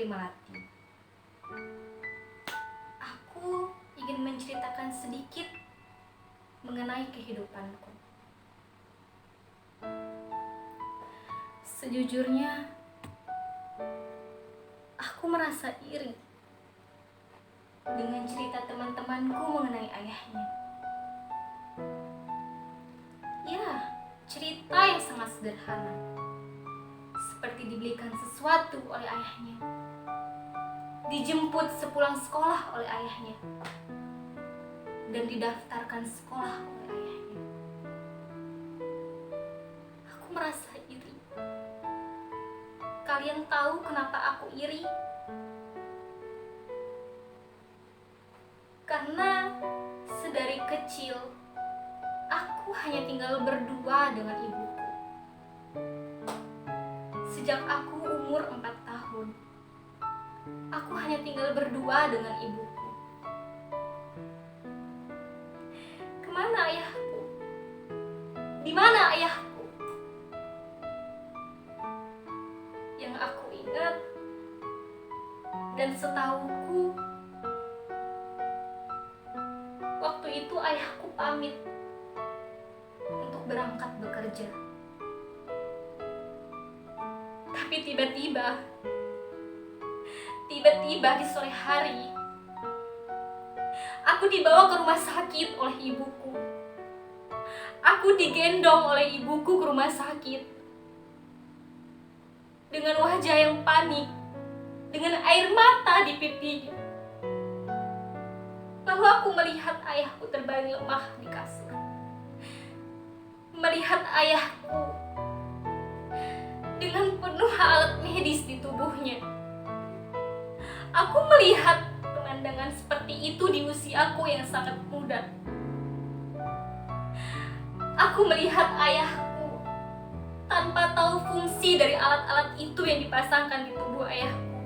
Putri Melati. Aku ingin menceritakan sedikit mengenai kehidupanku. Sejujurnya, aku merasa iri dengan cerita teman-temanku mengenai ayahnya. Ya, cerita yang sangat sederhana, seperti dibelikan sesuatu oleh ayahnya, dijemput sepulang sekolah oleh ayahnya, dan didaftarkan sekolah oleh ayahnya. Aku merasa iri. Kalian tahu kenapa aku iri? Karena sedari kecil aku hanya tinggal berdua dengan ibuku. Sejak aku umur 4 tahun, aku hanya tinggal berdua dengan ibuku. Kemana ayahku? Di mana ayahku? Yang aku ingat dan setauku, waktu itu ayahku pamit untuk berangkat bekerja. Tapi tiba-tiba di sore hari, aku dibawa ke rumah sakit oleh ibuku. Aku digendong oleh ibuku ke rumah sakit dengan wajah yang panik, dengan air mata di pipinya. Lalu aku melihat ayahku terbaring lemah di kasur. Melihat ayahku dengan penuh alat medis di tubuhnya. Aku melihat pemandangan seperti itu di usiaku yang sangat muda. Aku melihat ayahku tanpa tahu fungsi dari alat-alat itu yang dipasangkan di tubuh ayahku.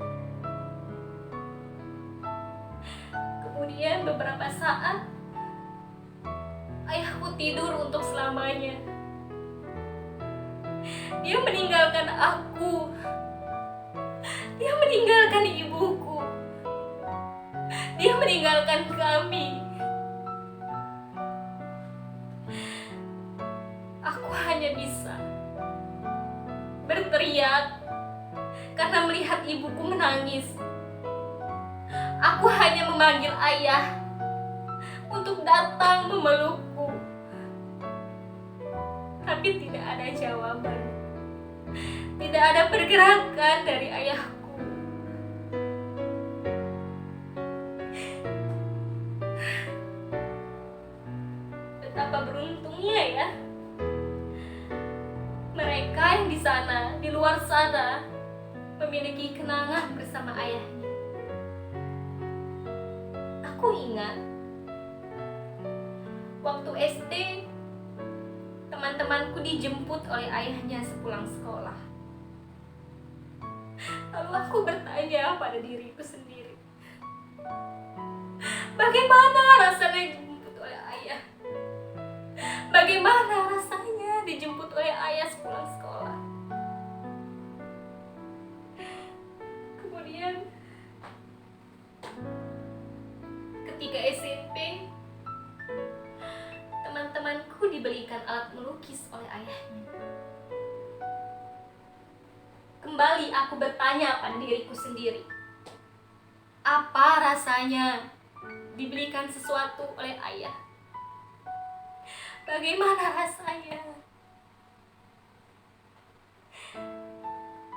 Kemudian beberapa saat, ayahku tidur untuk selamanya. Dia meninggalkan aku. Dia meninggalkan ibuku. Dia meninggalkan kami. Aku hanya bisa berteriak karena melihat ibuku menangis. Aku hanya memanggil ayah untuk datang memelukku. Tapi tidak ada jawaban. Tidak ada pergerakan dari ayahku. Betapa beruntungnya ya. Mereka yang di sana, di luar sana, memiliki kenangan bersama ayahnya. Aku ingat waktu SD, teman-temanku dijemput oleh ayahnya sepulang sekolah. Lalu aku bertanya pada diriku sendiri, bagaimana rasanya dijemput oleh ayah? Bagaimana rasanya dijemput oleh ayah sepulang sekolah? Kemudian ketika SMP, teman-temanku dibelikan alat melukis oleh ayahnya. Kembali aku bertanya pada diriku sendiri, apa rasanya dibelikan sesuatu oleh ayah? Bagaimana rasanya?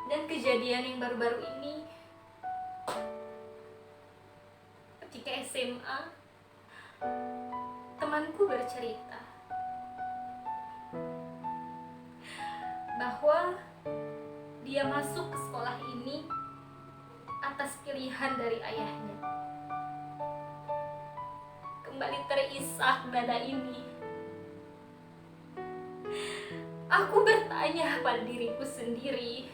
Dan kejadian yang baru-baru ini, ketika SMA, temanku bercerita bahwa dia masuk ke sekolah ini atas pilihan dari ayahnya. Kembali terisak dada ini. Aku bertanya pada diriku sendiri,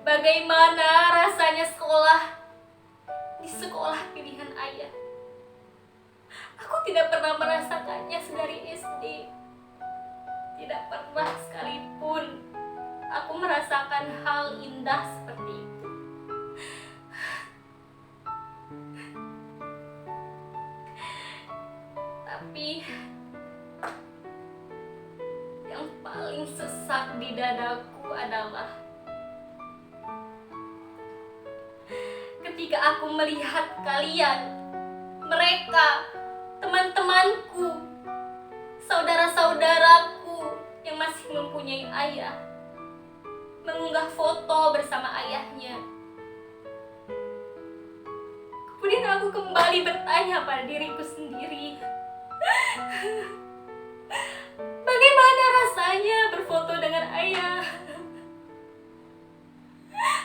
bagaimana rasanya sekolah di sekolah pilihan ayah? Aku tidak pernah merasakannya sedari SD. Tidak pernah sekalipun aku merasakan hal indah seperti itu. Tapi yang paling sesak di dadaku adalah ketika aku melihat kalian, mereka, teman-temanku, saudara-saudaraku yang masih mempunyai ayah, mengunggah foto bersama ayahnya. Kemudian aku kembali bertanya pada diriku sendiri, bagaimana rasanya berfoto dengan ayah?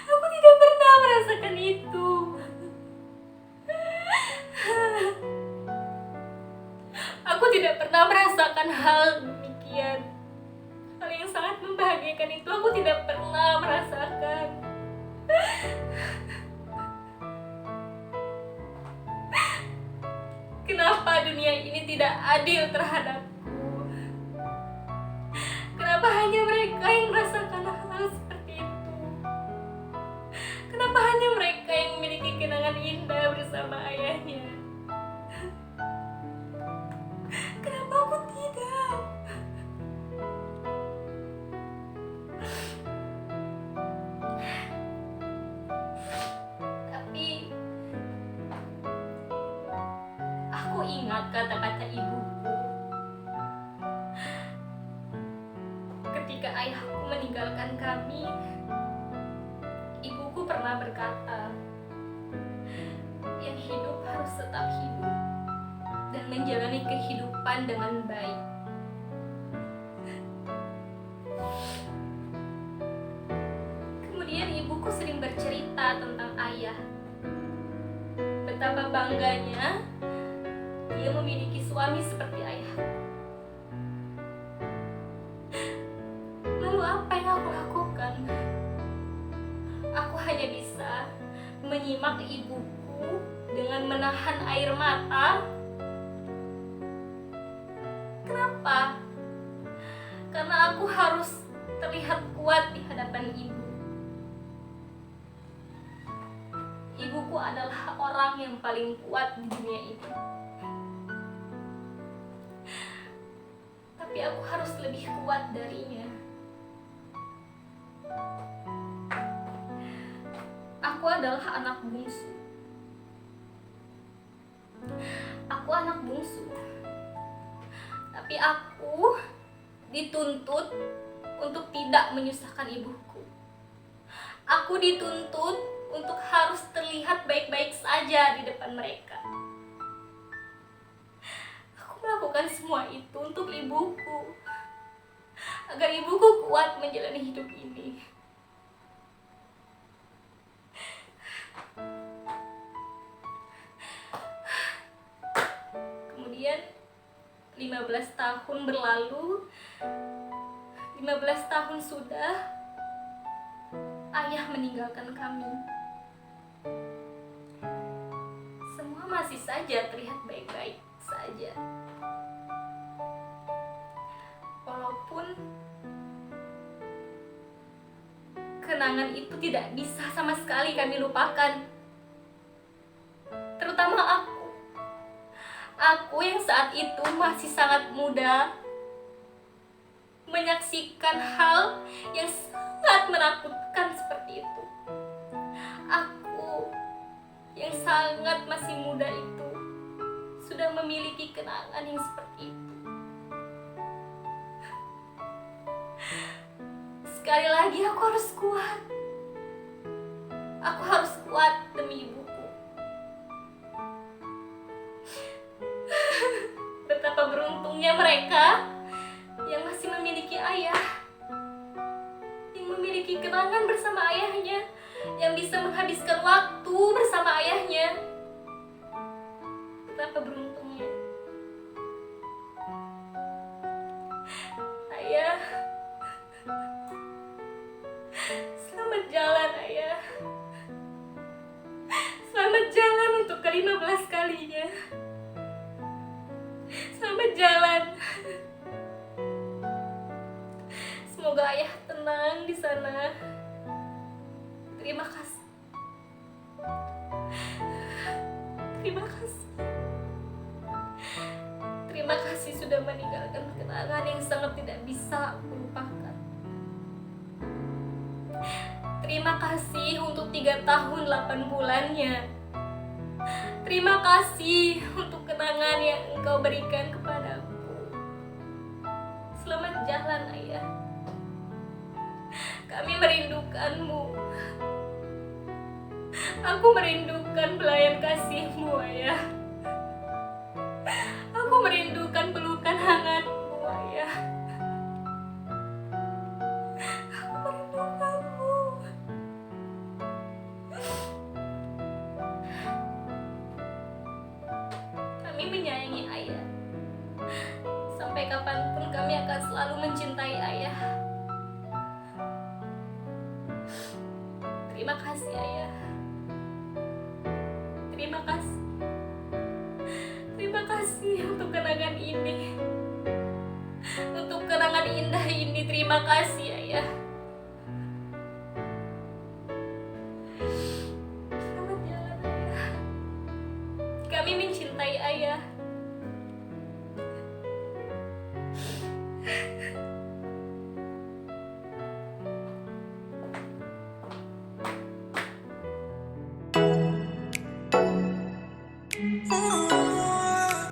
Aku tidak pernah merasakan itu. Aku tidak pernah merasakan hal demikian. Hal yang sangat membahagiakan itu aku tidak pernah merasakan. Kenapa dunia ini tidak adil terhadapku? Kenapa hanya mereka yang merasakan hal seperti itu? Kenapa hanya mereka yang memiliki kenangan indah bersama ayahnya? Kenapa aku tidak? Tapi aku ingat kata-kata ibuku ketika ayahku meninggalkan kami. Ibuku pernah berkata, yang hidup harus tetap hidup dan menjalani kehidupan dengan baik. Kemudian ibuku sering bercerita tentang ayah. Betapa bangganya dia memiliki suami seperti ayahku. Lalu apa yang aku lakukan? Aku hanya bisa menyimak ibuku dengan menahan air mata. Kenapa? Karena aku harus terlihat kuat di hadapan ibu. Ibuku adalah orang yang paling kuat di dunia ini. Tapi aku harus lebih kuat darinya. Aku adalah anak bungsu. Aku anak bungsu. Tapi aku dituntut untuk tidak menyusahkan ibuku. Aku dituntut untuk harus terlihat baik-baik saja di depan mereka. Aku melakukan semua itu untuk ibuku, agar ibuku kuat menjalani hidup ini. Kemudian 15 tahun berlalu, 15 tahun sudah ayah meninggalkan kami. Semua masih saja terlihat baik-baik saja. Walaupun kenangan itu tidak bisa sama sekali kami lupakan. Terutama aku. Aku yang saat itu masih sangat muda, menyaksikan hal yang sangat menakutkan seperti itu. Aku yang sangat masih muda itu sudah memiliki kenangan yang seperti itu. Sekali lagi aku harus kuat. Aku harus kuat demi ibuku. Betapa beruntungnya mereka yang masih memiliki ayah, yang memiliki kenangan bersama ayahnya, yang bisa menghabiskan waktu bersama ayahnya. Betapa beruntungnya. Ayah, selamat jalan ayah. Selamat jalan untuk ke-15 kalinya. Selamat jalan. Semoga ayah tenang di sana. Terima kasih. Terima kasih. Terima kasih sudah meninggalkan kenangan yang sangat tidak bisa aku lupakan. Terima kasih untuk 3 tahun 8 bulannya. Terima kasih untuk kenangan yang Engkau berikan kepadaku. Selamat jalan, Ayah. Kami merindukanmu. Aku merindukan pelayan kasih-Mu, Ayah. Aku merindukan pelukan hangat-Mu, Ayah. Aku merindukanmu. Kami menyayangi Ayah. Sampai kapanpun kami akan selalu mencintai Ayah. Terima kasih, Ayah. Terima kasih. Terima kasih untuk kenangan ini. Untuk kenangan indah ini, terima kasih, Ayah. Selamat jalan, Ayah. Kami mencintai Ayah.